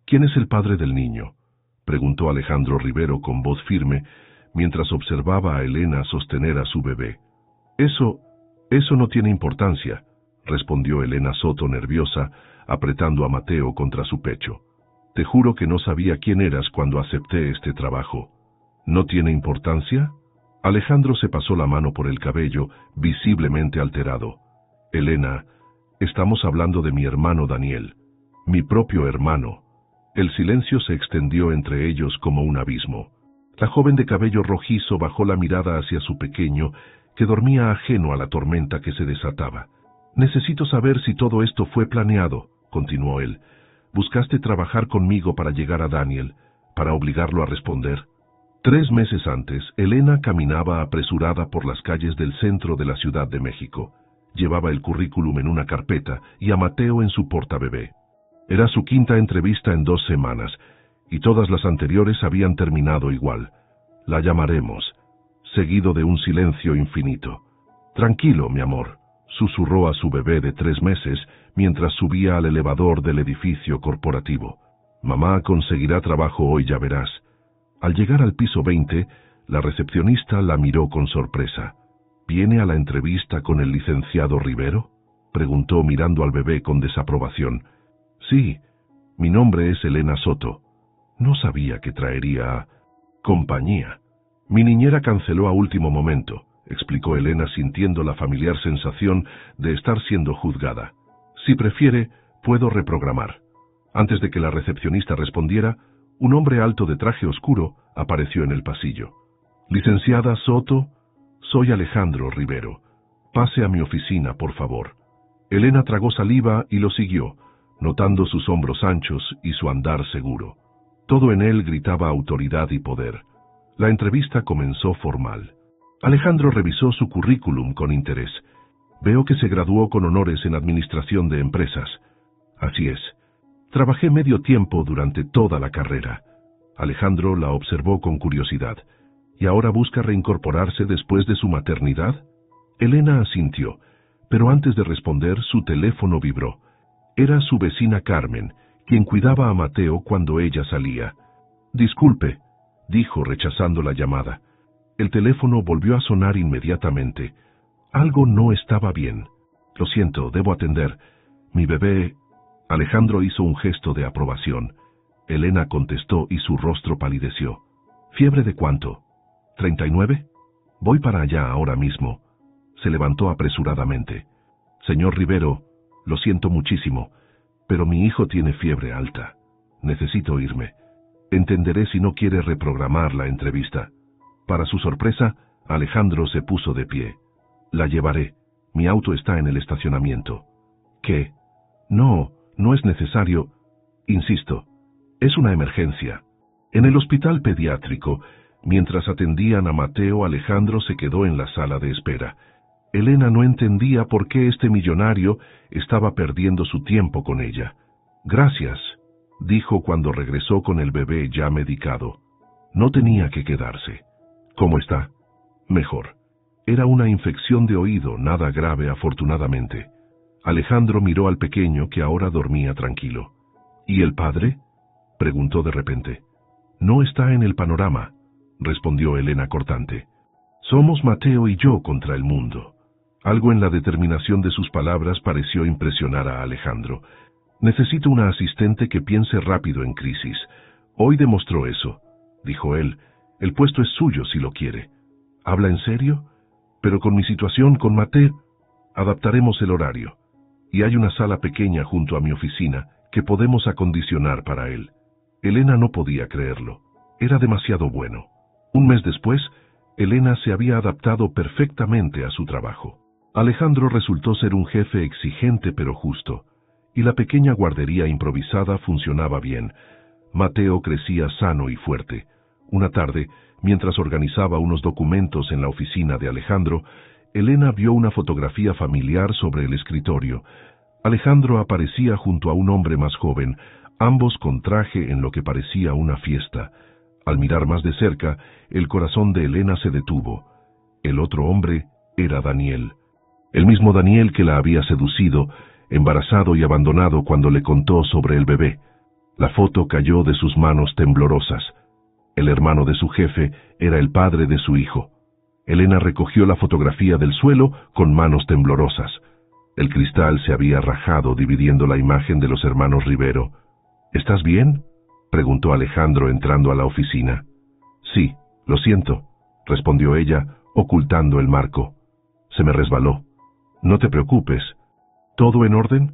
¿Quién es el padre del niño?, preguntó Alejandro Rivero con voz firme, mientras observaba a Elena sostener a su bebé. Eso no tiene importancia, respondió Elena Soto nerviosa, apretando a Mateo contra su pecho. Te juro que no sabía quién eras cuando acepté este trabajo. ¿No tiene importancia? Alejandro se pasó la mano por el cabello, visiblemente alterado. Elena, estamos hablando de mi hermano Daniel, mi propio hermano. El silencio se extendió entre ellos como un abismo. La joven de cabello rojizo bajó la mirada hacia su pequeño, que dormía ajeno a la tormenta que se desataba. Necesito saber si todo esto fue planeado, continuó él. ¿Buscaste trabajar conmigo para llegar a Daniel, para obligarlo a responder? 3 meses antes, Elena caminaba apresurada por las calles del centro de la Ciudad de México. Llevaba el currículum en una carpeta y a Mateo en su portabebé. Era su 5ª entrevista en 2 semanas, y todas las anteriores habían terminado igual. La llamaremos, seguido de un silencio infinito. Tranquilo, mi amor, susurró a su bebé de 3 meses mientras subía al elevador del edificio corporativo. Mamá conseguirá trabajo hoy, ya verás. Al llegar al piso 20, la recepcionista la miró con sorpresa. ¿Viene a la entrevista con el licenciado Rivero?, preguntó mirando al bebé con desaprobación. Sí, mi nombre es Elena Soto. No sabía que traería compañía. Mi niñera canceló a último momento, explicó Elena sintiendo la familiar sensación de estar siendo juzgada. Si prefiere, puedo reprogramar. Antes de que la recepcionista respondiera, un hombre alto de traje oscuro apareció en el pasillo. Licenciada Soto, soy Alejandro Rivero. Pase a mi oficina, por favor. Elena tragó saliva y lo siguió, notando sus hombros anchos y su andar seguro. Todo en él gritaba autoridad y poder. La entrevista comenzó formal. Alejandro revisó su currículum con interés. Veo que se graduó con honores en administración de empresas. Así es. Trabajé medio tiempo durante toda la carrera. Alejandro la observó con curiosidad. ¿Y ahora busca reincorporarse después de su maternidad? Elena asintió, pero antes de responder su teléfono vibró. Era su vecina Carmen, quien cuidaba a Mateo cuando ella salía. Disculpe, dijo rechazando la llamada. El teléfono volvió a sonar inmediatamente. Algo no estaba bien. Lo siento, debo atender. Mi bebé... Alejandro hizo un gesto de aprobación. Elena contestó y su rostro palideció. ¿Fiebre de cuánto? ¿39? Voy para allá ahora mismo. Se levantó apresuradamente. Señor Rivero, lo siento muchísimo, pero mi hijo tiene fiebre alta. Necesito irme. Entenderé si no quiere reprogramar la entrevista. Para su sorpresa, Alejandro se puso de pie. La llevaré. Mi auto está en el estacionamiento. ¿Qué? No es necesario. Insisto, es una emergencia. En el hospital pediátrico, mientras atendían a Mateo, Alejandro se quedó en la sala de espera. Elena no entendía por qué este millonario estaba perdiendo su tiempo con ella. Gracias, dijo cuando regresó con el bebé ya medicado. No tenía que quedarse. ¿Cómo está? Mejor. Era una infección de oído, nada grave afortunadamente. Alejandro miró al pequeño que ahora dormía tranquilo. ¿Y el padre?, preguntó de repente. No está en el panorama, respondió Elena cortante. Somos Mateo y yo contra el mundo. Algo en la determinación de sus palabras pareció impresionar a Alejandro. Necesito una asistente que piense rápido en crisis. Hoy demostró eso, dijo él. El puesto es suyo si lo quiere. ¿Habla en serio? Pero con mi situación con Mateo, adaptaremos el horario. Y hay una sala pequeña junto a mi oficina que podemos acondicionar para él. Elena no podía creerlo. Era demasiado bueno. Un mes después, Elena se había adaptado perfectamente a su trabajo. Alejandro resultó ser un jefe exigente pero justo, y la pequeña guardería improvisada funcionaba bien. Mateo crecía sano y fuerte. Una tarde, mientras organizaba unos documentos en la oficina de Alejandro, Elena vio una fotografía familiar sobre el escritorio. Alejandro aparecía junto a un hombre más joven, ambos con traje en lo que parecía una fiesta. Al mirar más de cerca, el corazón de Elena se detuvo. El otro hombre era Daniel. El mismo Daniel que la había seducido, embarazado y abandonado cuando le contó sobre el bebé. La foto cayó de sus manos temblorosas. El hermano de su jefe era el padre de su hijo. Elena recogió la fotografía del suelo con manos temblorosas. El cristal se había rajado dividiendo la imagen de los hermanos Rivero. ¿Estás bien?, preguntó Alejandro entrando a la oficina. Sí, lo siento, respondió ella, ocultando el marco. Se me resbaló. No te preocupes. ¿Todo en orden?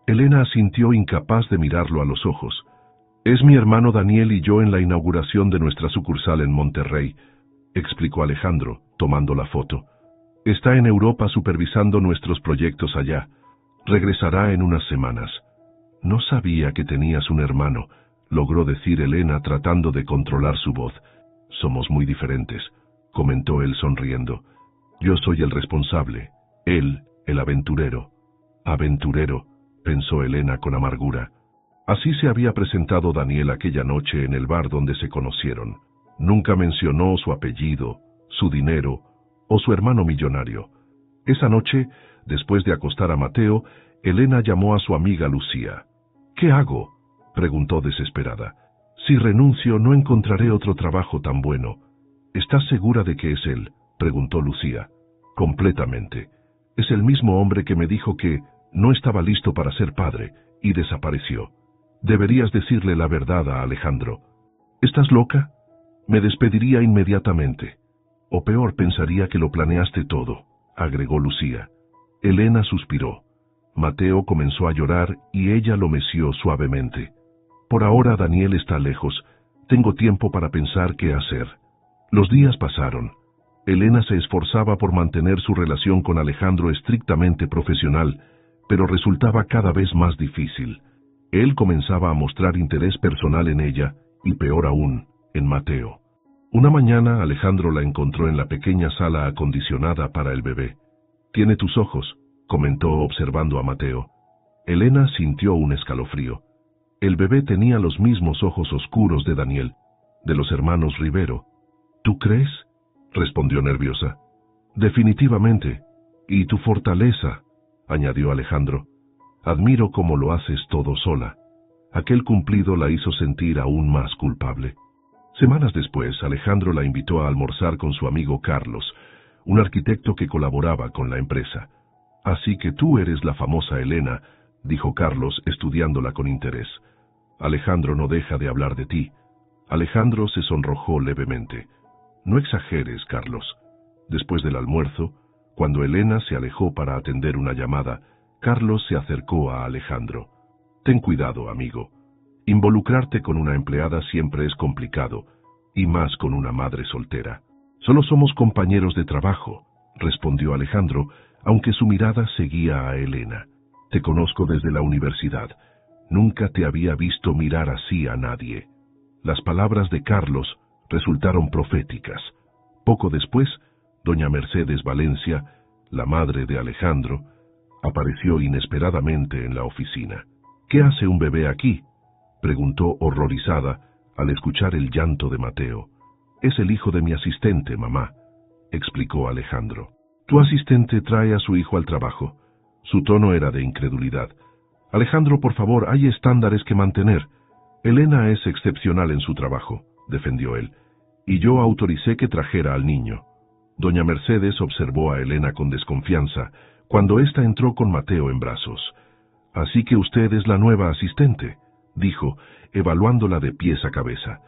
Elena asintió, incapaz de mirarlo a los ojos. Es mi hermano Daniel y yo en la inauguración de nuestra sucursal en Monterrey, explicó Alejandro, tomando la foto. Está en Europa supervisando nuestros proyectos allá. Regresará en unas semanas. No sabía que tenías un hermano, logró decir Elena tratando de controlar su voz. Somos muy diferentes, comentó él sonriendo. Yo soy el responsable, él, el aventurero. Aventurero, pensó Elena con amargura. Así se había presentado Daniel aquella noche en el bar donde se conocieron. Nunca mencionó su apellido, su dinero o su hermano millonario. Esa noche, después de acostar a Mateo, Elena llamó a su amiga Lucía. ¿Qué hago?, preguntó desesperada. Si renuncio, no encontraré otro trabajo tan bueno. ¿Estás segura de que es él?, preguntó Lucía. Completamente. Es el mismo hombre que me dijo que no estaba listo para ser padre y desapareció. Deberías decirle la verdad a Alejandro. ¿Estás loca? Me despediría inmediatamente. O peor, pensaría que lo planeaste todo, agregó Lucía. Elena suspiró. Mateo comenzó a llorar y ella lo meció suavemente. Por ahora Daniel está lejos. Tengo tiempo para pensar qué hacer. Los días pasaron. Elena se esforzaba por mantener su relación con Alejandro estrictamente profesional, pero resultaba cada vez más difícil. Él comenzaba a mostrar interés personal en ella, y peor aún, en Mateo. Una mañana Alejandro la encontró en la pequeña sala acondicionada para el bebé. «Tiene tus ojos», comentó observando a Mateo. Elena sintió un escalofrío. El bebé tenía los mismos ojos oscuros de Daniel, de los hermanos Rivero. «¿Tú crees?», respondió nerviosa. «Definitivamente. Y tu fortaleza», añadió Alejandro. «Admiro cómo lo haces todo sola». Aquel cumplido la hizo sentir aún más culpable. Semanas después, Alejandro la invitó a almorzar con su amigo Carlos, un arquitecto que colaboraba con la empresa. «Así que tú eres la famosa Elena», dijo Carlos, estudiándola con interés. «Alejandro no deja de hablar de ti». Alejandro se sonrojó levemente. «No exageres, Carlos». Después del almuerzo, cuando Elena se alejó para atender una llamada, Carlos se acercó a Alejandro. «Ten cuidado, amigo. Involucrarte con una empleada siempre es complicado, y más con una madre soltera». «Solo somos compañeros de trabajo», respondió Alejandro, aunque su mirada seguía a Elena. «Te conozco desde la universidad. Nunca te había visto mirar así a nadie». Las palabras de Carlos resultaron proféticas. Poco después, doña Mercedes Valencia, la madre de Alejandro, apareció inesperadamente en la oficina. «¿Qué hace un bebé aquí?», preguntó horrorizada al escuchar el llanto de Mateo. «Es el hijo de mi asistente, mamá», explicó Alejandro. «¿Tu asistente trae a su hijo al trabajo?». Su tono era de incredulidad. «Alejandro, por favor, hay estándares que mantener. Elena es excepcional en su trabajo», defendió él, «y yo autoricé que trajera al niño». Doña Mercedes observó a Elena con desconfianza cuando ésta entró con Mateo en brazos. «Así que usted es la nueva asistente», dijo, evaluándola de pies a cabeza.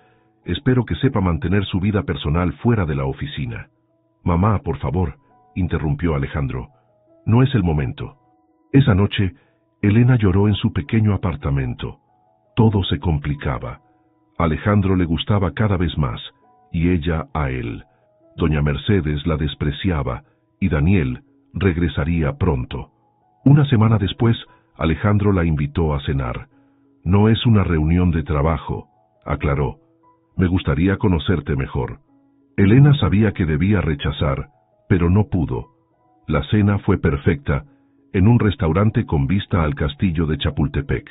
«Espero que sepa mantener su vida personal fuera de la oficina». «Mamá, por favor», interrumpió Alejandro. «No es el momento». Esa noche, Elena lloró en su pequeño apartamento. Todo se complicaba. Alejandro le gustaba cada vez más, y ella a él. Doña Mercedes la despreciaba, y Daniel regresaría pronto. Una semana después, Alejandro la invitó a cenar. «No es una reunión de trabajo», aclaró. «Me gustaría conocerte mejor». Elena sabía que debía rechazar, pero no pudo. La cena fue perfecta, en un restaurante con vista al castillo de Chapultepec.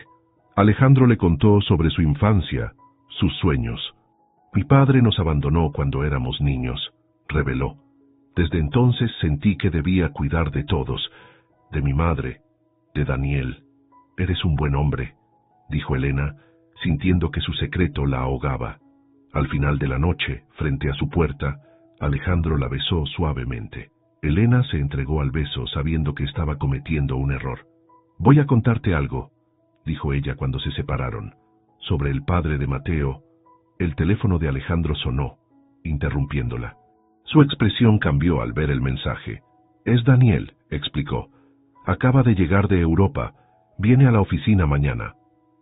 Alejandro le contó sobre su infancia, sus sueños. «Mi padre nos abandonó cuando éramos niños», reveló. «Desde entonces sentí que debía cuidar de todos, de mi madre, de Daniel». «Eres un buen hombre», dijo Elena, sintiendo que su secreto la ahogaba. Al final de la noche, frente a su puerta, Alejandro la besó suavemente. Elena se entregó al beso sabiendo que estaba cometiendo un error. «Voy a contarte algo», dijo ella cuando se separaron. Sobre el padre de Mateo. El teléfono de Alejandro sonó, interrumpiéndola. Su expresión cambió al ver el mensaje. «Es Daniel», explicó. «Acaba de llegar de Europa. Viene a la oficina mañana».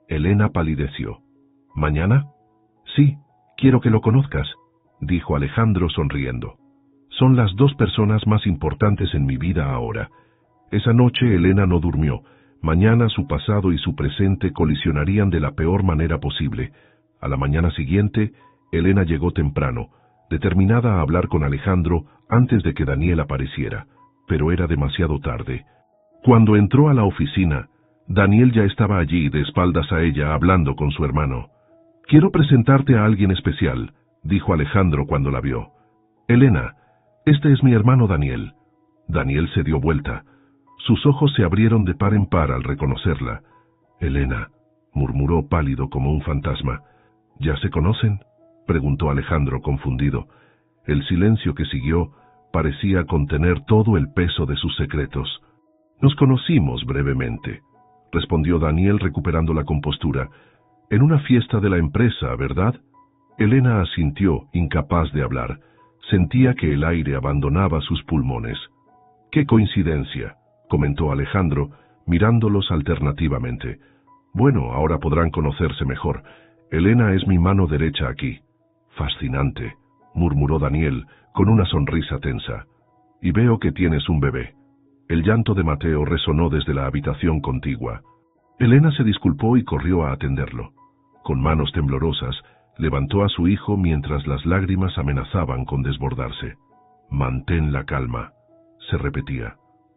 Elena palideció. «¿Mañana?» «Sí, quiero que lo conozcas», dijo Alejandro sonriendo. «Son las dos personas más importantes en mi vida ahora». Esa noche Elena no durmió. Mañana su pasado y su presente colisionarían de la peor manera posible. A la mañana siguiente, Elena llegó temprano, determinada a hablar con Alejandro antes de que Daniel apareciera, pero era demasiado tarde. Cuando entró a la oficina, Daniel ya estaba allí, de espaldas a ella, hablando con su hermano. «Quiero presentarte a alguien especial», dijo Alejandro cuando la vio. «Elena, este es mi hermano Daniel». Daniel se dio vuelta. Sus ojos se abrieron de par en par al reconocerla. «Elena», murmuró pálido como un fantasma. «¿Ya se conocen?», preguntó Alejandro confundido. El silencio que siguió parecía contener todo el peso de sus secretos. «Nos conocimos brevemente», respondió Daniel recuperando la compostura. «En una fiesta de la empresa, ¿verdad?». Elena asintió, incapaz de hablar. Sentía que el aire abandonaba sus pulmones. «Qué coincidencia», comentó Alejandro, mirándolos alternativamente. «Bueno, ahora podrán conocerse mejor. Elena es mi mano derecha aquí». «Fascinante», murmuró Daniel, con una sonrisa tensa. «Y veo que tienes un bebé». El llanto de Mateo resonó desde la habitación contigua. Elena se disculpó y corrió a atenderlo. Con manos temblorosas, levantó a su hijo mientras las lágrimas amenazaban con desbordarse. «Mantén la calma», se repetía.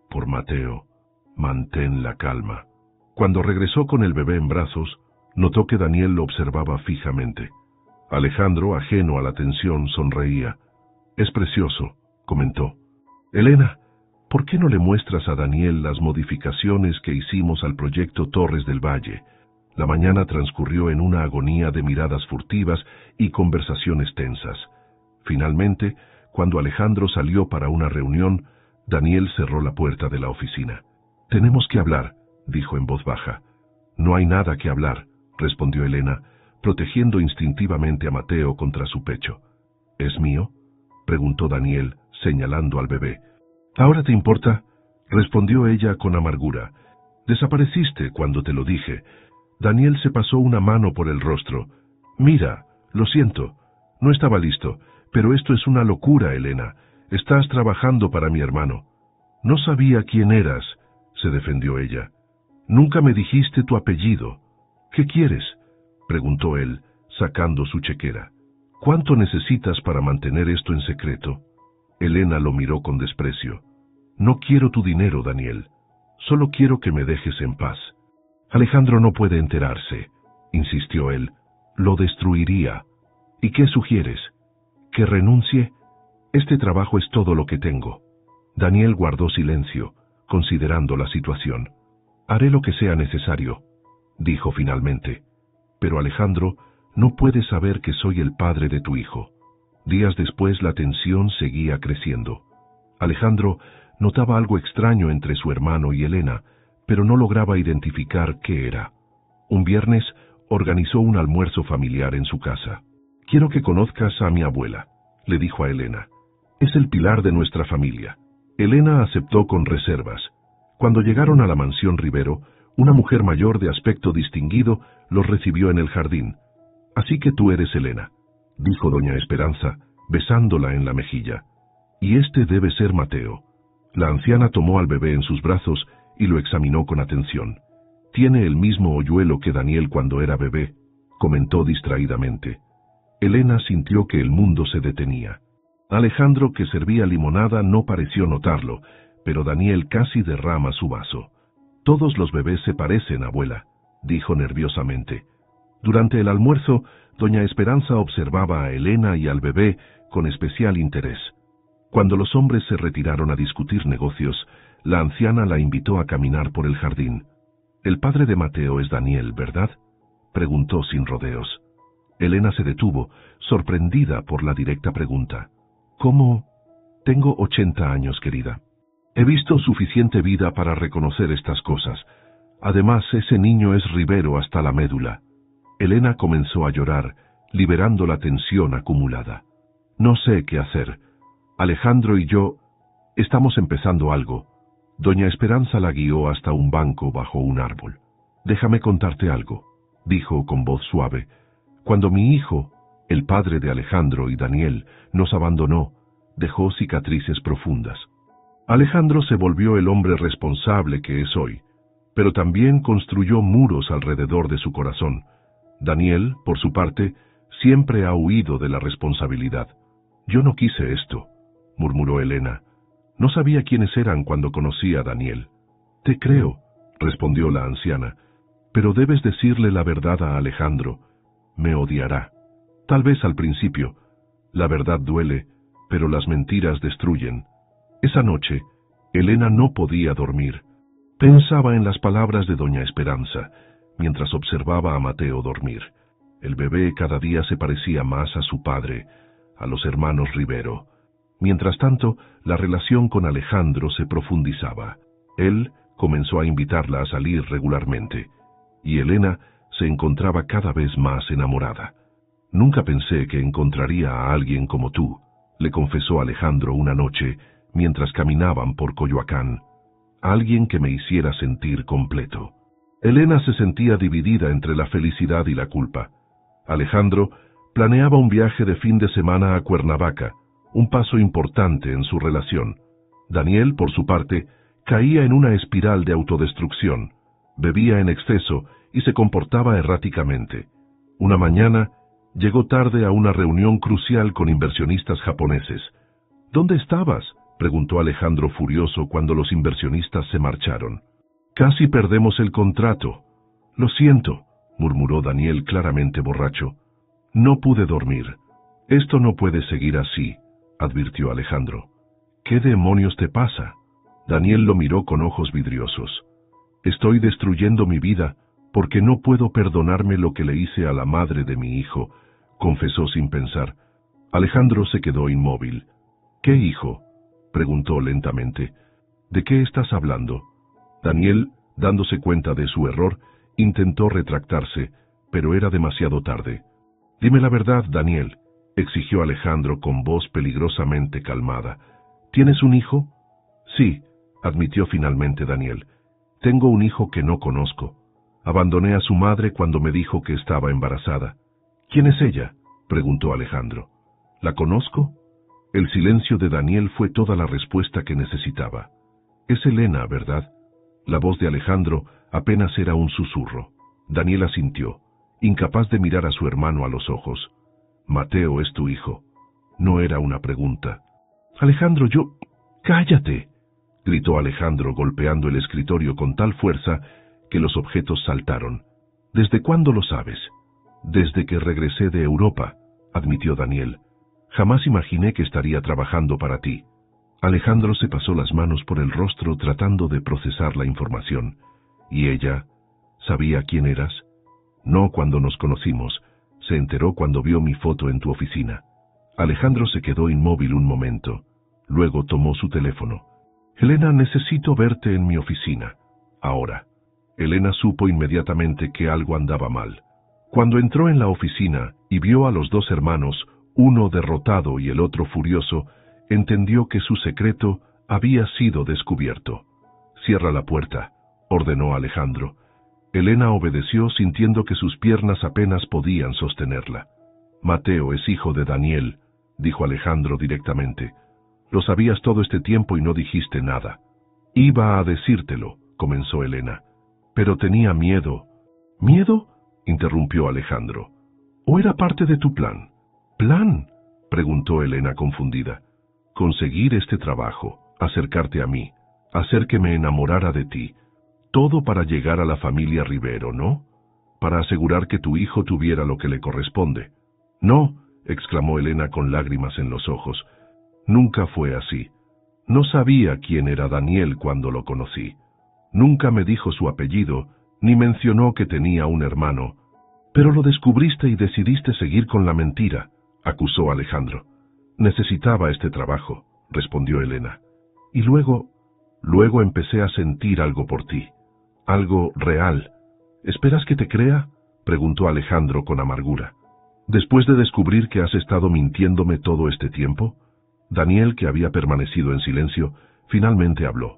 «Por Mateo, mantén la calma». Cuando regresó con el bebé en brazos, notó que Daniel lo observaba fijamente. Alejandro, ajeno a la tensión, sonreía. «Es precioso», comentó. «Elena, ¿por qué no le muestras a Daniel las modificaciones que hicimos al proyecto Torres del Valle?» La mañana transcurrió en una agonía de miradas furtivas y conversaciones tensas. Finalmente, cuando Alejandro salió para una reunión, Daniel cerró la puerta de la oficina. «Tenemos que hablar», dijo en voz baja. «No hay nada que hablar», respondió Elena, protegiendo instintivamente a Mateo contra su pecho. «¿Es mío?», preguntó Daniel, señalando al bebé. «¿Ahora te importa?», respondió ella con amargura. «Desapareciste cuando te lo dije». Daniel se pasó una mano por el rostro. «Mira, lo siento, no estaba listo, pero esto es una locura, Elena. Estás trabajando para mi hermano». «No sabía quién eras», se defendió ella. «Nunca me dijiste tu apellido». «¿Qué quieres?», preguntó él, sacando su chequera. «¿Cuánto necesitas para mantener esto en secreto?». Elena lo miró con desprecio. «No quiero tu dinero, Daniel. Solo quiero que me dejes en paz». «Alejandro no puede enterarse», insistió él. «Lo destruiría». «¿Y qué sugieres? ¿Que renuncie? Este trabajo es todo lo que tengo». Daniel guardó silencio, considerando la situación. «Haré lo que sea necesario», dijo finalmente. «Pero Alejandro no puede saber que soy el padre de tu hijo». Días después la tensión seguía creciendo. Alejandro notaba algo extraño entre su hermano y Elena, pero no lograba identificar qué era. Un viernes organizó un almuerzo familiar en su casa. «Quiero que conozcas a mi abuela», le dijo a Elena. «Es el pilar de nuestra familia». Elena aceptó con reservas. Cuando llegaron a la mansión Rivero, una mujer mayor de aspecto distinguido los recibió en el jardín. «Así que tú eres Elena», dijo doña Esperanza, besándola en la mejilla. «Y este debe ser Mateo». La anciana tomó al bebé en sus brazos y lo examinó con atención. «Tiene el mismo hoyuelo que Daniel cuando era bebé», comentó distraídamente. Elena sintió que el mundo se detenía. Alejandro, que servía limonada, no pareció notarlo, pero Daniel casi derrama su vaso. «Todos los bebés se parecen, abuela», dijo nerviosamente. Durante el almuerzo, doña Esperanza observaba a Elena y al bebé con especial interés. Cuando los hombres se retiraron a discutir negocios, la anciana la invitó a caminar por el jardín. «El padre de Mateo es Daniel, ¿verdad?». preguntó sin rodeos. Elena se detuvo, sorprendida por la directa pregunta. ¿Cómo? Tengo 80 años, querida. He visto suficiente vida para reconocer estas cosas. Además, ese niño es Rivero hasta la médula. Elena comenzó a llorar, liberando la tensión acumulada. No sé qué hacer. Alejandro y yo estamos empezando algo. Doña Esperanza la guió hasta un banco bajo un árbol. Déjame contarte algo, dijo con voz suave. Cuando mi hijo, el padre de Alejandro y Daniel, nos abandonó, dejó cicatrices profundas. Alejandro se volvió el hombre responsable que es hoy, pero también construyó muros alrededor de su corazón. Daniel, por su parte, siempre ha huido de la responsabilidad. Yo no quise esto, murmuró Elena. No sabía quiénes eran cuando conocí a Daniel. Te creo, respondió la anciana, pero debes decirle la verdad a Alejandro. Me odiará. Tal vez al principio. La verdad duele, pero las mentiras destruyen. Esa noche, Elena no podía dormir. Pensaba en las palabras de doña Esperanza, mientras observaba a Mateo dormir. El bebé cada día se parecía más a su padre, a los hermanos Rivero. Mientras tanto, la relación con Alejandro se profundizaba. Él comenzó a invitarla a salir regularmente, y Elena se encontraba cada vez más enamorada. Nunca pensé que encontraría a alguien como tú, le confesó Alejandro una noche mientras caminaban por Coyoacán. Alguien que me hiciera sentir completo. Elena se sentía dividida entre la felicidad y la culpa. Alejandro planeaba un viaje de fin de semana a Cuernavaca, un paso importante en su relación. Daniel, por su parte, caía en una espiral de autodestrucción, bebía en exceso y se comportaba erráticamente. Una mañana, llegó tarde a una reunión crucial con inversionistas japoneses. ¿Dónde estabas?, preguntó Alejandro furioso cuando los inversionistas se marcharon. Casi perdemos el contrato. Lo siento, murmuró Daniel claramente borracho. No pude dormir. Esto no puede seguir así, advirtió Alejandro. ¿Qué demonios te pasa? Daniel lo miró con ojos vidriosos. Estoy destruyendo mi vida porque no puedo perdonarme lo que le hice a la madre de mi hijo, confesó sin pensar. Alejandro se quedó inmóvil. ¿Qué hijo?, preguntó lentamente. ¿De qué estás hablando? Daniel, dándose cuenta de su error, intentó retractarse, pero era demasiado tarde. Dime la verdad, Daniel, exigió Alejandro con voz peligrosamente calmada. ¿Tienes un hijo? Sí, admitió finalmente Daniel. Tengo un hijo que no conozco. Abandoné a su madre cuando me dijo que estaba embarazada. ¿Quién es ella?, preguntó Alejandro. ¿La conozco? El silencio de Daniel fue toda la respuesta que necesitaba. Es Elena, ¿verdad? La voz de Alejandro apenas era un susurro. Daniel asintió, incapaz de mirar a su hermano a los ojos. Mateo es tu hijo. No era una pregunta. Alejandro, yo... ¡Cállate!, gritó Alejandro golpeando el escritorio con tal fuerza que los objetos saltaron. ¿Desde cuándo lo sabes? Desde que regresé de Europa, admitió Daniel. Jamás imaginé que estaría trabajando para ti. Alejandro se pasó las manos por el rostro tratando de procesar la información. ¿Y ella? ¿Sabía quién eras? No cuando nos conocimos. Se enteró cuando vio mi foto en tu oficina. Alejandro se quedó inmóvil un momento. Luego tomó su teléfono. Elena, necesito verte en mi oficina. Ahora. Elena supo inmediatamente que algo andaba mal. Cuando entró en la oficina y vio a los dos hermanos, uno derrotado y el otro furioso, entendió que su secreto había sido descubierto. Cierra la puerta, ordenó Alejandro. Elena obedeció sintiendo que sus piernas apenas podían sostenerla. Mateo es hijo de Daniel, dijo Alejandro directamente. Lo sabías todo este tiempo y no dijiste nada. Iba a decírtelo, comenzó Elena, pero tenía miedo. ¿Miedo?, interrumpió Alejandro. ¿O era parte de tu plan? ¿Plan?, preguntó Elena confundida. Conseguir este trabajo, acercarte a mí, hacer que me enamorara de ti. Todo para llegar a la familia Rivero, ¿no? Para asegurar que tu hijo tuviera lo que le corresponde. No, exclamó Elena con lágrimas en los ojos. Nunca fue así. No sabía quién era Daniel cuando lo conocí. Nunca me dijo su apellido, ni mencionó que tenía un hermano. Pero lo descubriste y decidiste seguir con la mentira, acusó Alejandro. Necesitaba este trabajo, respondió Elena. Y luego empecé a sentir algo por ti. Algo real. ¿Esperas que te crea?, preguntó Alejandro con amargura. Después de descubrir que has estado mintiéndome todo este tiempo, Daniel, que había permanecido en silencio, finalmente habló.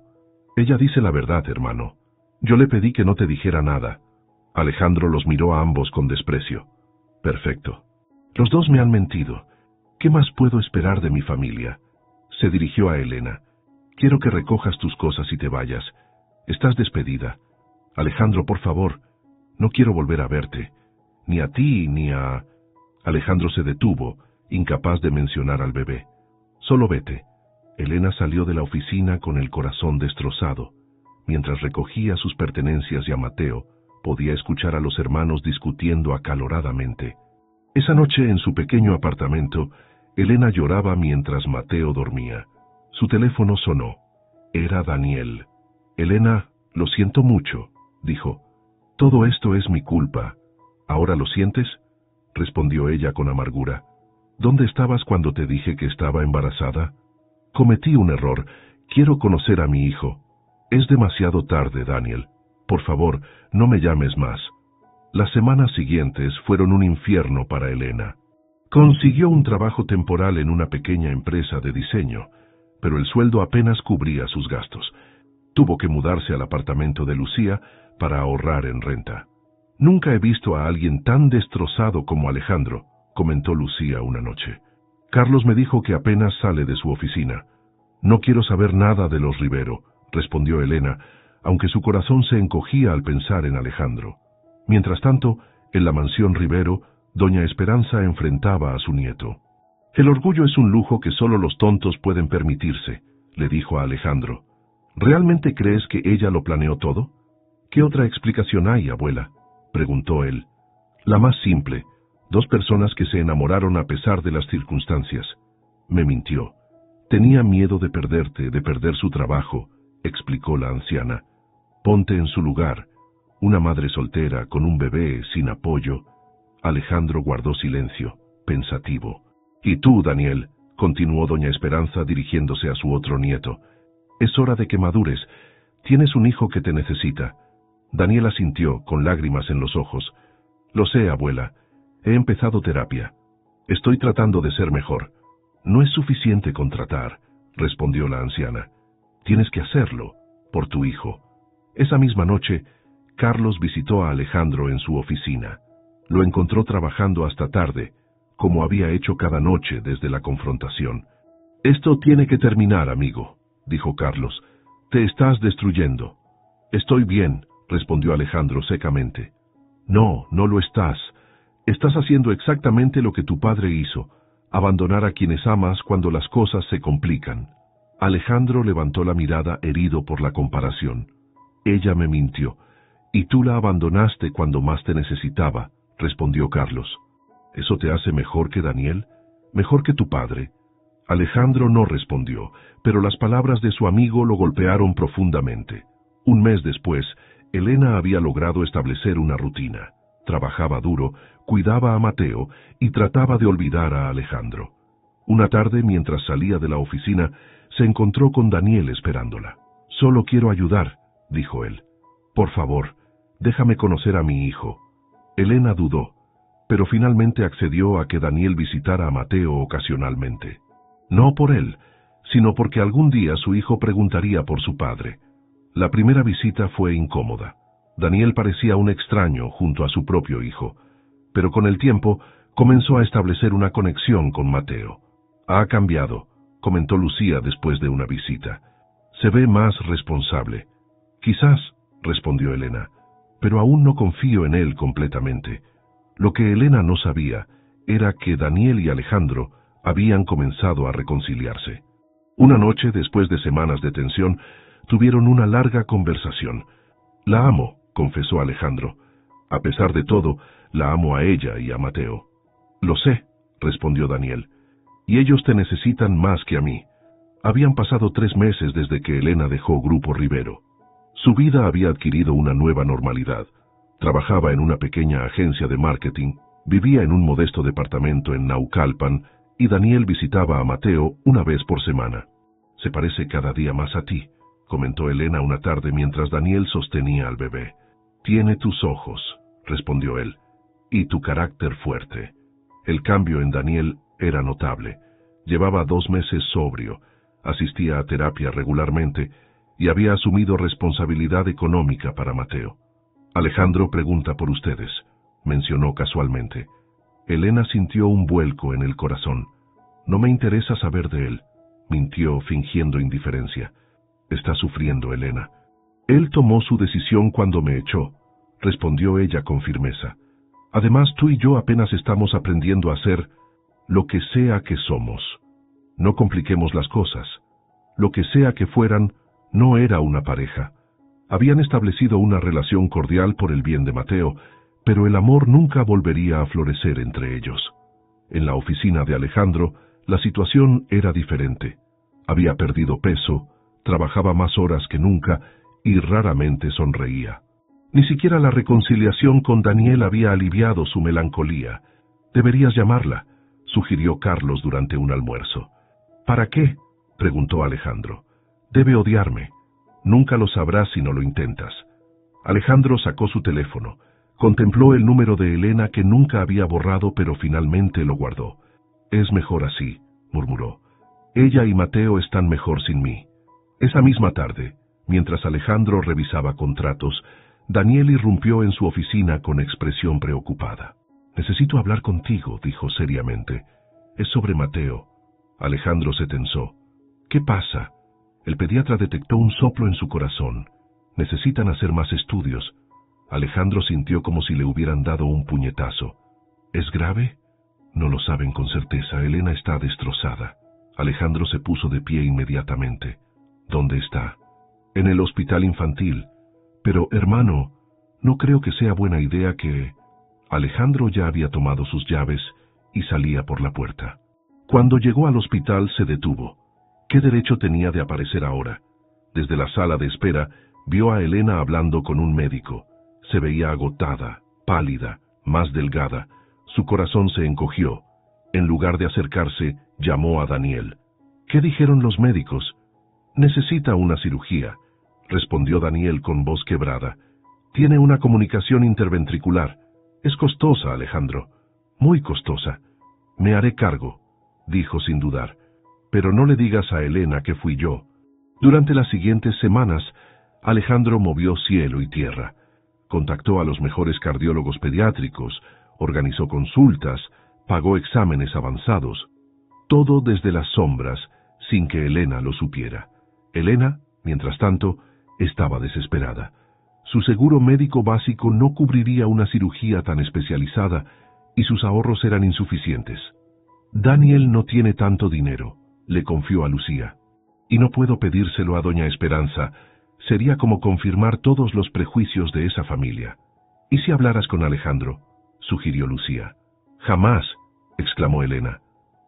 Ella dice la verdad, hermano. Yo le pedí que no te dijera nada. Alejandro los miró a ambos con desprecio. Perfecto. Los dos me han mentido. ¿Qué más puedo esperar de mi familia? Se dirigió a Elena. Quiero que recojas tus cosas y te vayas. Estás despedida. Alejandro, por favor, no quiero volver a verte. Ni a ti, ni a... Alejandro se detuvo, incapaz de mencionar al bebé. Solo vete. Elena salió de la oficina con el corazón destrozado. Mientras recogía sus pertenencias y a Mateo, podía escuchar a los hermanos discutiendo acaloradamente. Esa noche, en su pequeño apartamento, Elena lloraba mientras Mateo dormía. Su teléfono sonó. Era Daniel. Elena, lo siento mucho, dijo. Todo esto es mi culpa. ¿Ahora lo sientes?, respondió ella con amargura. ¿Dónde estabas cuando te dije que estaba embarazada? Cometí un error. Quiero conocer a mi hijo. Es demasiado tarde, Daniel. Por favor, no me llames más. Las semanas siguientes fueron un infierno para Elena. Consiguió un trabajo temporal en una pequeña empresa de diseño, pero el sueldo apenas cubría sus gastos. Tuvo que mudarse al apartamento de Lucía para ahorrar en renta. Nunca he visto a alguien tan destrozado como Alejandro, comentó Lucía una noche. Carlos me dijo que apenas sale de su oficina. No quiero saber nada de los Rivero, respondió Elena, aunque su corazón se encogía al pensar en Alejandro. Mientras tanto, en la mansión Rivero, doña Esperanza enfrentaba a su nieto. El orgullo es un lujo que solo los tontos pueden permitirse, le dijo a Alejandro. ¿Realmente crees que ella lo planeó todo? ¿Qué otra explicación hay, abuela?, preguntó él. La más simple. Dos personas que se enamoraron a pesar de las circunstancias. Me mintió. Tenía miedo de perderte, de perder su trabajo, explicó la anciana. Ponte en su lugar. Una madre soltera, con un bebé, sin apoyo. Alejandro guardó silencio, pensativo. Y tú, Daniel, continuó doña Esperanza dirigiéndose a su otro nieto. Es hora de que madures. Tienes un hijo que te necesita. Daniel asintió, con lágrimas en los ojos. Lo sé, abuela. He empezado terapia. Estoy tratando de ser mejor. No es suficiente con tratar, respondió la anciana. Tienes que hacerlo, por tu hijo. Esa misma noche, Carlos visitó a Alejandro en su oficina. Lo encontró trabajando hasta tarde, como había hecho cada noche desde la confrontación. Esto tiene que terminar, amigo, dijo Carlos. Te estás destruyendo. Estoy bien, respondió Alejandro secamente. No, no lo estás. Estás haciendo exactamente lo que tu padre hizo, abandonar a quienes amas cuando las cosas se complican. Alejandro levantó la mirada herido por la comparación. Ella me mintió, y tú la abandonaste cuando más te necesitaba, respondió Carlos. ¿Eso te hace mejor que Daniel? ¿Mejor que tu padre? Alejandro no respondió, pero las palabras de su amigo lo golpearon profundamente. Un mes después, Elena había logrado establecer una rutina. Trabajaba duro, cuidaba a Mateo y trataba de olvidar a Alejandro. Una tarde, mientras salía de la oficina, se encontró con Daniel esperándola. «Solo quiero ayudar», dijo él. «Por favor, déjame conocer a mi hijo». Elena dudó, pero finalmente accedió a que Daniel visitara a Mateo ocasionalmente. No por él, sino porque algún día su hijo preguntaría por su padre. La primera visita fue incómoda. Daniel parecía un extraño junto a su propio hijo, pero con el tiempo comenzó a establecer una conexión con Mateo. «Ha cambiado», comentó Lucía después de una visita. «Se ve más responsable». «Quizás», respondió Elena, «pero aún no confío en él completamente». Lo que Elena no sabía era que Daniel y Alejandro habían comenzado a reconciliarse. Una noche, después de semanas de tensión, tuvieron una larga conversación. «La amo», confesó Alejandro. «A pesar de todo, la amo a ella y a Mateo». «Lo sé», respondió Daniel. «Y ellos te necesitan más que a mí». Habían pasado 3 meses desde que Elena dejó Grupo Rivero. Su vida había adquirido una nueva normalidad. Trabajaba en una pequeña agencia de marketing, vivía en un modesto departamento en Naucalpan y Daniel visitaba a Mateo una vez por semana. Se parece cada día más a ti, comentó Elena una tarde mientras Daniel sostenía al bebé. Tiene tus ojos, respondió él, y tu carácter fuerte. El cambio en Daniel era notable. Llevaba 2 meses sobrio, asistía a terapia regularmente y había asumido responsabilidad económica para Mateo. Alejandro pregunta por ustedes, mencionó casualmente. Elena sintió un vuelco en el corazón. No me interesa saber de él, mintió fingiendo indiferencia. Está sufriendo, Elena. Él tomó su decisión cuando me echó, respondió ella con firmeza. Además, tú y yo apenas estamos aprendiendo a ser lo que sea que somos. No compliquemos las cosas. Lo que sea que fueran, no era una pareja. Habían establecido una relación cordial por el bien de Mateo, pero el amor nunca volvería a florecer entre ellos. En la oficina de Alejandro, la situación era diferente. Había perdido peso, trabajaba más horas que nunca y raramente sonreía. Ni siquiera la reconciliación con Daniel había aliviado su melancolía. Deberías llamarla, sugirió Carlos durante un almuerzo. ¿Para qué?, preguntó Alejandro. Debe odiarme. Nunca lo sabrás si no lo intentas. Alejandro sacó su teléfono. Contempló el número de Elena que nunca había borrado, pero finalmente lo guardó. Es mejor así, murmuró. Ella y Mateo están mejor sin mí. Esa misma tarde, mientras Alejandro revisaba contratos, Daniel irrumpió en su oficina con expresión preocupada. Necesito hablar contigo, dijo seriamente. Es sobre Mateo. Alejandro se tensó. ¿Qué pasa? El pediatra detectó un soplo en su corazón. Necesitan hacer más estudios. Alejandro sintió como si le hubieran dado un puñetazo. ¿Es grave? No lo saben con certeza. Elena está destrozada. Alejandro se puso de pie inmediatamente. ¿Dónde está? En el hospital infantil. Pero, hermano, no creo que sea buena idea que... Alejandro ya había tomado sus llaves y salía por la puerta. Cuando llegó al hospital se detuvo. ¿Qué derecho tenía de aparecer ahora? Desde la sala de espera, vio a Elena hablando con un médico. Se veía agotada, pálida, más delgada. Su corazón se encogió. En lugar de acercarse, llamó a Daniel. ¿Qué dijeron los médicos? Necesita una cirugía, respondió Daniel con voz quebrada. Tiene una comunicación interventricular. Es costosa, Alejandro. Muy costosa. Me haré cargo, dijo sin dudar. Pero no le digas a Elena que fui yo. Durante las siguientes semanas, Alejandro movió cielo y tierra. Contactó a los mejores cardiólogos pediátricos, organizó consultas, pagó exámenes avanzados. Todo desde las sombras, sin que Elena lo supiera. Elena, mientras tanto, estaba desesperada. Su seguro médico básico no cubriría una cirugía tan especializada y sus ahorros eran insuficientes. Daniel no tiene tanto dinero, le confió a Lucía. Y no puedo pedírselo a doña Esperanza. Sería como confirmar todos los prejuicios de esa familia. ¿Y si hablaras con Alejandro?, sugirió Lucía. Jamás, exclamó Elena.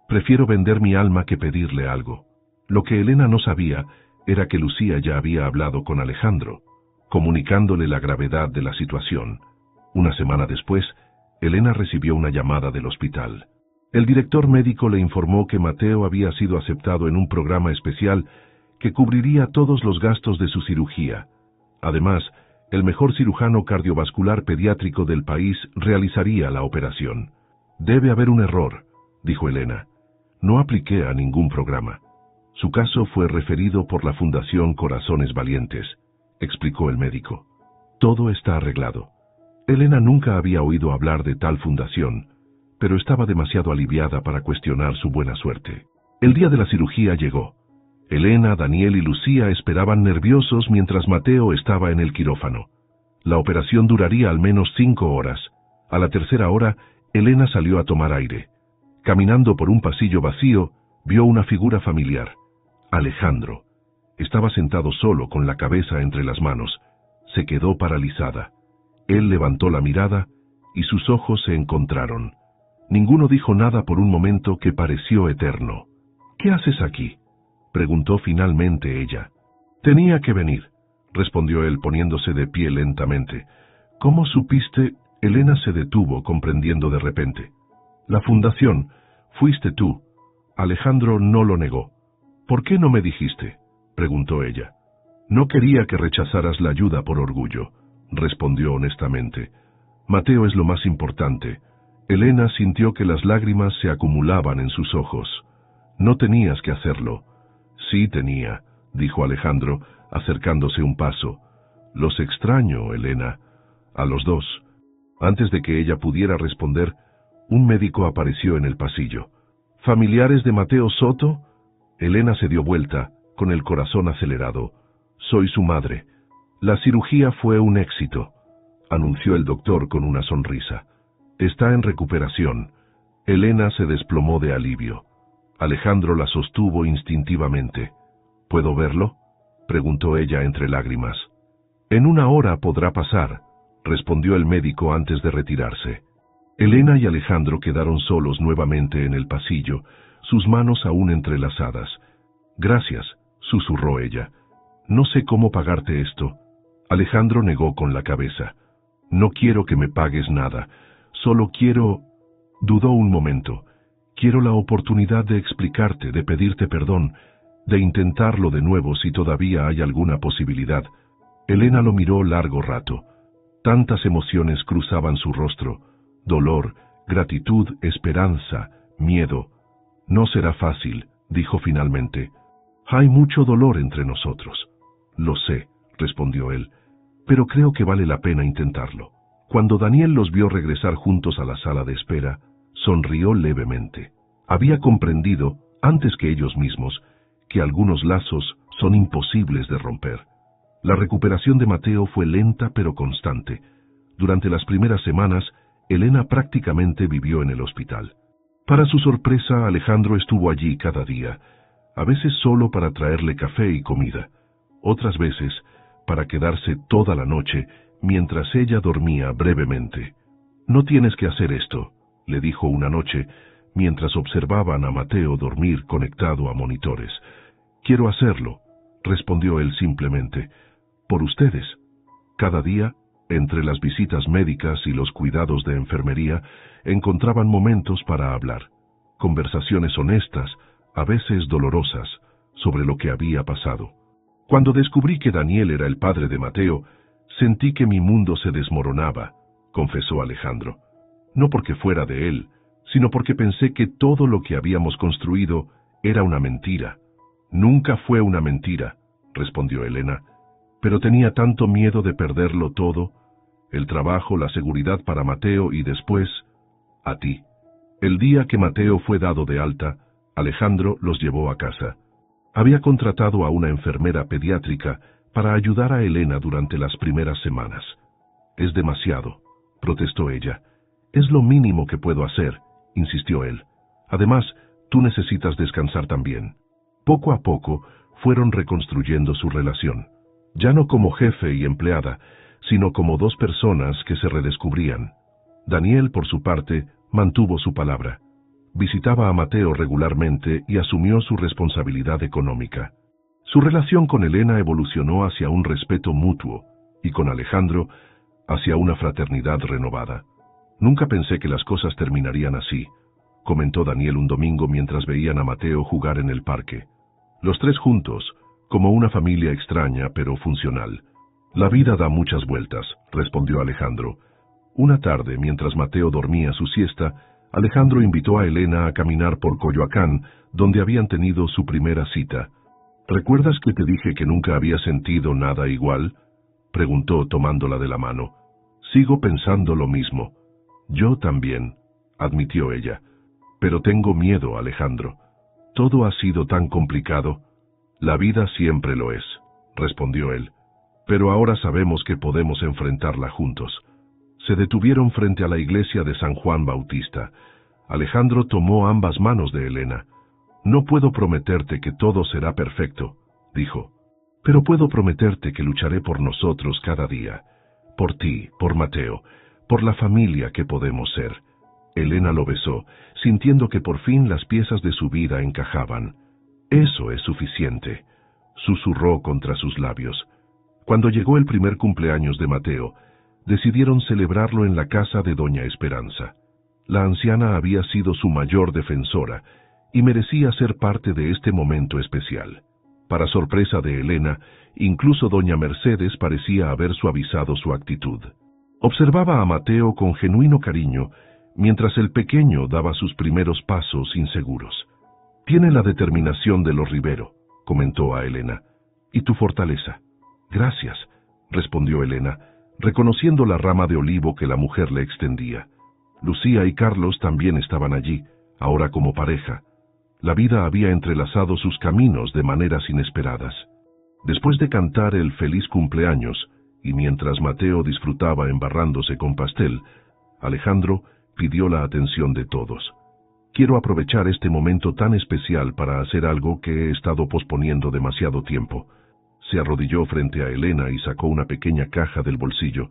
Prefiero vender mi alma que pedirle algo. Lo que Elena no sabía era que Lucía ya había hablado con Alejandro, comunicándole la gravedad de la situación. Una semana después, Elena recibió una llamada del hospital. El director médico le informó que Mateo había sido aceptado en un programa especial que cubriría todos los gastos de su cirugía. Además, el mejor cirujano cardiovascular pediátrico del país realizaría la operación. Debe haber un error, dijo Elena. No apliqué a ningún programa. Su caso fue referido por la Fundación Corazones Valientes, explicó el médico. Todo está arreglado. Elena nunca había oído hablar de tal fundación, pero estaba demasiado aliviada para cuestionar su buena suerte. El día de la cirugía llegó. Elena, Daniel y Lucía esperaban nerviosos mientras Mateo estaba en el quirófano. La operación duraría al menos 5 horas. A la tercera hora, Elena salió a tomar aire. Caminando por un pasillo vacío, vio una figura familiar. Alejandro. Estaba sentado solo con la cabeza entre las manos. Se quedó paralizada. Él levantó la mirada y sus ojos se encontraron. Ninguno dijo nada por un momento que pareció eterno. ¿Qué haces aquí?, preguntó finalmente ella. Tenía que venir, respondió él poniéndose de pie lentamente. ¿Cómo supiste? Elena se detuvo, comprendiendo de repente. La fundación, fuiste tú. Alejandro no lo negó. ¿Por qué no me dijiste?, preguntó ella. No quería que rechazaras la ayuda por orgullo, respondió honestamente. Mateo es lo más importante. Elena sintió que las lágrimas se acumulaban en sus ojos. No tenías que hacerlo. Sí tenía, dijo Alejandro, acercándose un paso. Los extraño, Elena. A los dos. Antes de que ella pudiera responder, un médico apareció en el pasillo. ¿Familiares de Mateo Soto? Elena se dio vuelta, con el corazón acelerado. Soy su madre. La cirugía fue un éxito, anunció el doctor con una sonrisa. Está en recuperación. Elena se desplomó de alivio. Alejandro la sostuvo instintivamente. ¿Puedo verlo?, preguntó ella entre lágrimas. En 1 hora podrá pasar, respondió el médico antes de retirarse. Elena y Alejandro quedaron solos nuevamente en el pasillo, sus manos aún entrelazadas. Gracias, susurró ella. No sé cómo pagarte esto. Alejandro negó con la cabeza. No quiero que me pagues nada, solo quiero... Dudó un momento. Quiero la oportunidad de explicarte, de pedirte perdón, de intentarlo de nuevo si todavía hay alguna posibilidad. Elena lo miró largo rato. Tantas emociones cruzaban su rostro. Dolor, gratitud, esperanza, miedo. No será fácil, dijo finalmente. Hay mucho dolor entre nosotros. Lo sé, respondió él, pero creo que vale la pena intentarlo. Cuando Daniel los vio regresar juntos a la sala de espera, sonrió levemente. Había comprendido, antes que ellos mismos, que algunos lazos son imposibles de romper. La recuperación de Mateo fue lenta pero constante. Durante las primeras semanas, Elena prácticamente vivió en el hospital. Para su sorpresa, Alejandro estuvo allí cada día, a veces solo para traerle café y comida, otras veces para quedarse toda la noche mientras ella dormía brevemente. No tienes que hacer esto, le dijo una noche, mientras observaban a Mateo dormir conectado a monitores. Quiero hacerlo, respondió él simplemente. Por ustedes. Cada día, entre las visitas médicas y los cuidados de enfermería, encontraban momentos para hablar. Conversaciones honestas, a veces dolorosas, sobre lo que había pasado. Cuando descubrí que Daniel era el padre de Mateo, sentí que mi mundo se desmoronaba, confesó Alejandro. No porque fuera de él, sino porque pensé que todo lo que habíamos construido era una mentira. Nunca fue una mentira, respondió Elena, pero tenía tanto miedo de perderlo todo, el trabajo, la seguridad para Mateo y después, a ti. El día que Mateo fue dado de alta, Alejandro los llevó a casa. Había contratado a una enfermera pediátrica para ayudar a Elena durante las primeras semanas. Es demasiado, protestó ella. Es lo mínimo que puedo hacer, insistió él. Además, tú necesitas descansar también. Poco a poco, fueron reconstruyendo su relación. Ya no como jefe y empleada, sino como dos personas que se redescubrían. Daniel, por su parte, mantuvo su palabra. Visitaba a Mateo regularmente y asumió su responsabilidad económica. Su relación con Elena evolucionó hacia un respeto mutuo, y con Alejandro, hacia una fraternidad renovada. Nunca pensé que las cosas terminarían así, comentó Daniel un domingo mientras veían a Mateo jugar en el parque. Los tres juntos, como una familia extraña pero funcional. La vida da muchas vueltas, respondió Alejandro. Una tarde, mientras Mateo dormía su siesta, Alejandro invitó a Elena a caminar por Coyoacán, donde habían tenido su primera cita. ¿Recuerdas que te dije que nunca había sentido nada igual?, preguntó tomándola de la mano. Sigo pensando lo mismo. Yo también, admitió ella. Pero tengo miedo, Alejandro. Todo ha sido tan complicado. La vida siempre lo es, respondió él. Pero ahora sabemos que podemos enfrentarla juntos. Se detuvieron frente a la iglesia de San Juan Bautista. Alejandro tomó ambas manos de Elena. No puedo prometerte que todo será perfecto, dijo. Pero puedo prometerte que lucharé por nosotros cada día. Por ti, por Mateo, por la familia que podemos ser. Elena lo besó, sintiendo que por fin las piezas de su vida encajaban. Eso es suficiente, susurró contra sus labios. Cuando llegó el primer cumpleaños de Mateo, decidieron celebrarlo en la casa de doña Esperanza. La anciana había sido su mayor defensora y merecía ser parte de este momento especial. Para sorpresa de Elena, incluso doña Mercedes parecía haber suavizado su actitud. Observaba a Mateo con genuino cariño, mientras el pequeño daba sus primeros pasos inseguros. «Tiene la determinación de los Rivero», comentó a Elena, «y tu fortaleza». «Gracias», respondió Elena, reconociendo la rama de olivo que la mujer le extendía. Lucía y Carlos también estaban allí, ahora como pareja. La vida había entrelazado sus caminos de maneras inesperadas. Después de cantar el feliz cumpleaños, y mientras Mateo disfrutaba embarrándose con pastel, Alejandro pidió la atención de todos. «Quiero aprovechar este momento tan especial para hacer algo que he estado posponiendo demasiado tiempo». Se arrodilló frente a Elena y sacó una pequeña caja del bolsillo.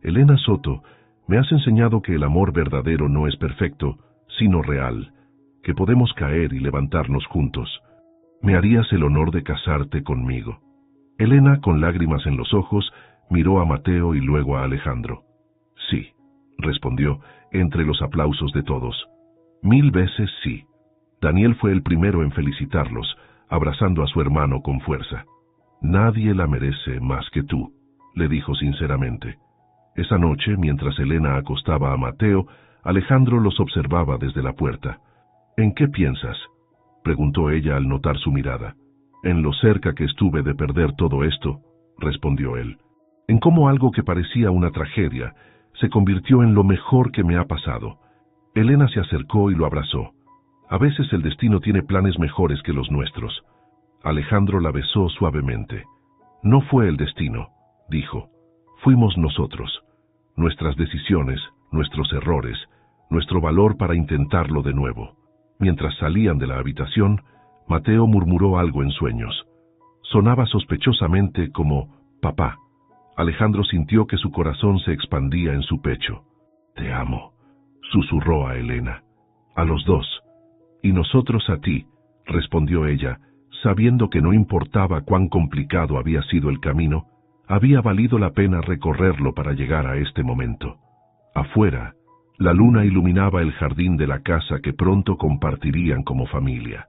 «Elena Soto, me has enseñado que el amor verdadero no es perfecto, sino real, que podemos caer y levantarnos juntos. ¿Me harías el honor de casarte conmigo?» Elena, con lágrimas en los ojos, miró a Mateo y luego a Alejandro. «Sí», respondió, entre los aplausos de todos. «1000 veces sí». Daniel fue el primero en felicitarlos, abrazando a su hermano con fuerza. «Nadie la merece más que tú», le dijo sinceramente. Esa noche, mientras Elena acostaba a Mateo, Alejandro los observaba desde la puerta. «¿En qué piensas?», preguntó ella al notar su mirada. «En lo cerca que estuve de perder todo esto», respondió él. «En cómo algo que parecía una tragedia se convirtió en lo mejor que me ha pasado». Elena se acercó y lo abrazó. «A veces el destino tiene planes mejores que los nuestros». Alejandro la besó suavemente. «No fue el destino», dijo. «Fuimos nosotros. Nuestras decisiones, nuestros errores, nuestro valor para intentarlo de nuevo». Mientras salían de la habitación, Mateo murmuró algo en sueños. Sonaba sospechosamente como «papá». Alejandro sintió que su corazón se expandía en su pecho. «Te amo», susurró a Elena. «A los dos». «Y nosotros a ti», respondió ella, sabiendo que no importaba cuán complicado había sido el camino, había valido la pena recorrerlo para llegar a este momento. Afuera, la luna iluminaba el jardín de la casa que pronto compartirían como familia.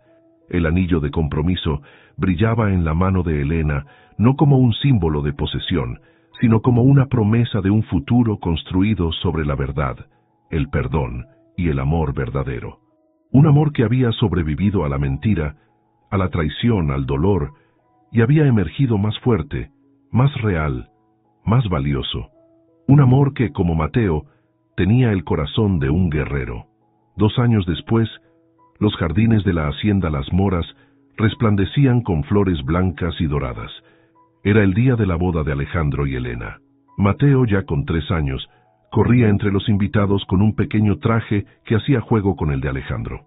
El anillo de compromiso brillaba en la mano de Elena no como un símbolo de posesión, sino como una promesa de un futuro construido sobre la verdad, el perdón y el amor verdadero. Un amor que había sobrevivido a la mentira, a la traición, al dolor, y había emergido más fuerte, más real, más valioso. Un amor que, como Mateo, tenía el corazón de un guerrero. 2 años después, los jardines de la hacienda Las Moras resplandecían con flores blancas y doradas. Era el día de la boda de Alejandro y Elena. Mateo, ya con 3 años, corría entre los invitados con un pequeño traje que hacía juego con el de Alejandro.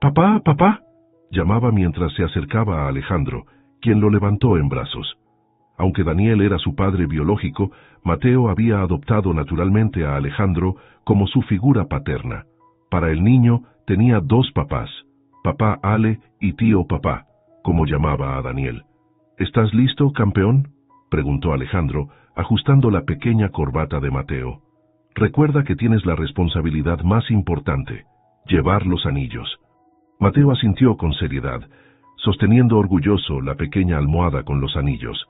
«¡Papá, papá!», llamaba mientras se acercaba a Alejandro, quien lo levantó en brazos. Aunque Daniel era su padre biológico, Mateo había adoptado naturalmente a Alejandro como su figura paterna. Para el niño tenía 2 papás, papá Ale y tío papá, como llamaba a Daniel. «¿Estás listo, campeón?», preguntó Alejandro, ajustando la pequeña corbata de Mateo. «Recuerda que tienes la responsabilidad más importante, llevar los anillos». Mateo asintió con seriedad, sosteniendo orgulloso la pequeña almohada con los anillos.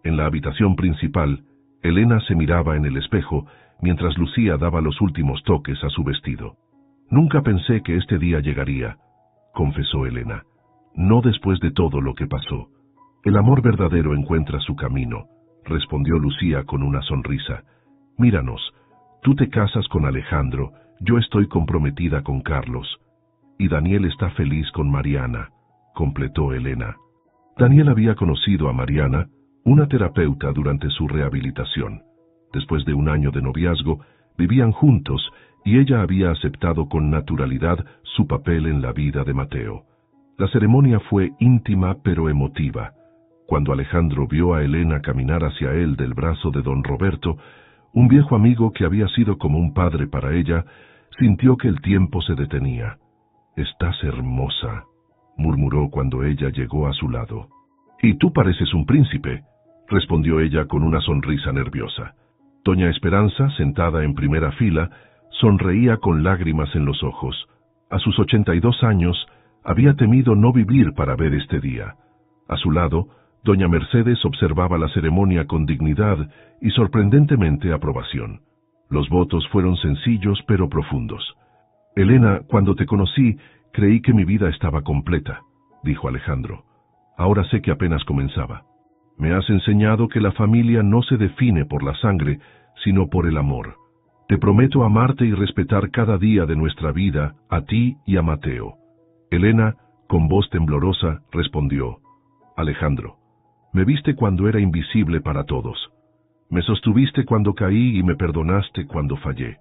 En la habitación principal, Elena se miraba en el espejo, mientras Lucía daba los últimos toques a su vestido. «Nunca pensé que este día llegaría», confesó Elena. «No después de todo lo que pasó. El amor verdadero encuentra su camino», respondió Lucía con una sonrisa. «Míranos, tú te casas con Alejandro, yo estoy comprometida con Carlos. Y Daniel está feliz con Mariana», completó Elena. Daniel había conocido a Mariana, una terapeuta, durante su rehabilitación. Después de 1 año de noviazgo, vivían juntos y ella había aceptado con naturalidad su papel en la vida de Mateo. La ceremonia fue íntima pero emotiva. Cuando Alejandro vio a Elena caminar hacia él del brazo de don Roberto, un viejo amigo que había sido como un padre para ella, sintió que el tiempo se detenía. «Estás hermosa», murmuró cuando ella llegó a su lado. «Y tú pareces un príncipe», respondió ella con una sonrisa nerviosa. Doña Esperanza, sentada en primera fila, sonreía con lágrimas en los ojos. A sus 82 años, había temido no vivir para ver este día. A su lado, doña Mercedes observaba la ceremonia con dignidad y sorprendentemente aprobación. Los votos fueron sencillos pero profundos. Elena, cuando te conocí, creí que mi vida estaba completa, dijo Alejandro. Ahora sé que apenas comenzaba. Me has enseñado que la familia no se define por la sangre, sino por el amor. Te prometo amarte y respetar cada día de nuestra vida, a ti y a Mateo. Elena, con voz temblorosa, respondió: Alejandro, me viste cuando era invisible para todos. Me sostuviste cuando caí y me perdonaste cuando fallé.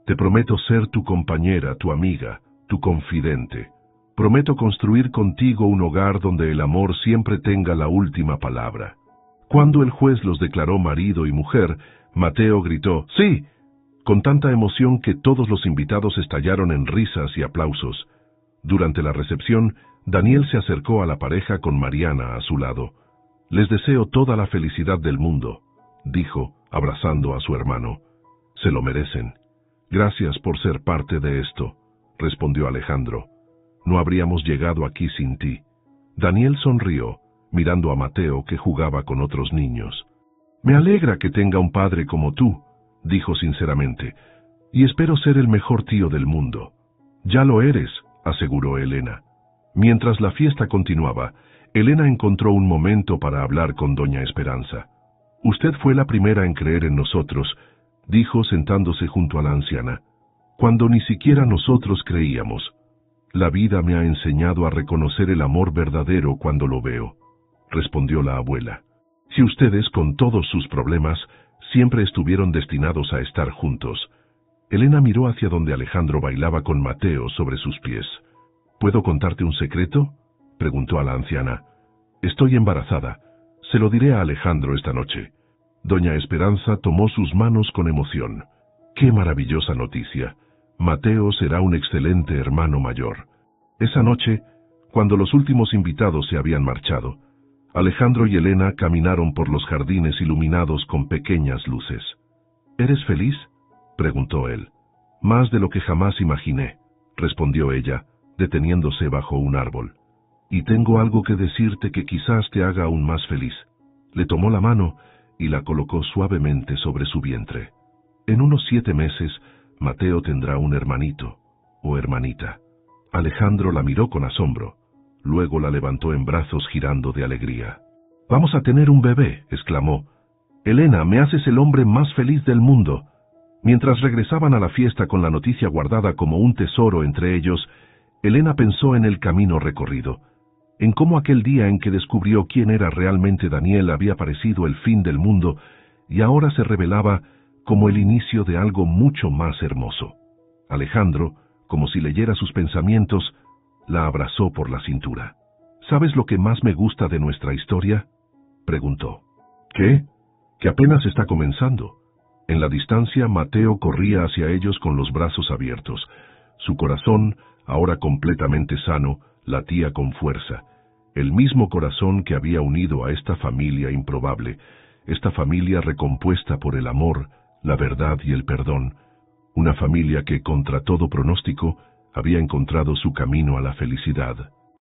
Te prometo ser tu compañera, tu amiga, tu confidente. Prometo construir contigo un hogar donde el amor siempre tenga la última palabra. Cuando el juez los declaró marido y mujer, Mateo gritó «¡Sí!», con tanta emoción que todos los invitados estallaron en risas y aplausos. Durante la recepción, Daniel se acercó a la pareja con Mariana a su lado. «Les deseo toda la felicidad del mundo», dijo, abrazando a su hermano. «Se lo merecen. Gracias por ser parte de esto», respondió Alejandro. «No habríamos llegado aquí sin ti». Daniel sonrió, mirando a Mateo, que jugaba con otros niños. «Me alegra que tenga un padre como tú», dijo sinceramente, «y espero ser el mejor tío del mundo». «Ya lo eres», aseguró Elena. Mientras la fiesta continuaba, Elena encontró un momento para hablar con doña Esperanza. «Usted fue la primera en creer en nosotros», dijo sentándose junto a la anciana, «cuando ni siquiera nosotros creíamos. La vida me ha enseñado a reconocer el amor verdadero cuando lo veo», respondió la abuela. «Si ustedes, con todos sus problemas, siempre estuvieron destinados a estar juntos». Elena miró hacia donde Alejandro bailaba con Mateo sobre sus pies. «¿Puedo contarte un secreto?», preguntó a la anciana. «Estoy embarazada. Se lo diré a Alejandro esta noche». Doña Esperanza tomó sus manos con emoción. «¡Qué maravillosa noticia! Mateo será un excelente hermano mayor». Esa noche, cuando los últimos invitados se habían marchado, Alejandro y Elena caminaron por los jardines iluminados con pequeñas luces. «¿Eres feliz?», preguntó él. «Más de lo que jamás imaginé», respondió ella, deteniéndose bajo un árbol. «Y tengo algo que decirte que quizás te haga aún más feliz». Le tomó la mano y la colocó suavemente sobre su vientre. «En unos 7 meses, Mateo tendrá un hermanito o hermanita». Alejandro la miró con asombro. Luego la levantó en brazos girando de alegría. «Vamos a tener un bebé», exclamó. «Elena, me haces el hombre más feliz del mundo». Mientras regresaban a la fiesta con la noticia guardada como un tesoro entre ellos, Elena pensó en el camino recorrido, en cómo aquel día en que descubrió quién era realmente Daniel había parecido el fin del mundo y ahora se revelaba como el inicio de algo mucho más hermoso. Alejandro, como si leyera sus pensamientos, la abrazó por la cintura. «¿Sabes lo que más me gusta de nuestra historia?», preguntó. «¿Qué?». «Que apenas está comenzando». En la distancia, Mateo corría hacia ellos con los brazos abiertos. Su corazón, ahora completamente sano, latía con fuerza. El mismo corazón que había unido a esta familia improbable, esta familia recompuesta por el amor, la verdad y el perdón, una familia que, contra todo pronóstico, había encontrado su camino a la felicidad.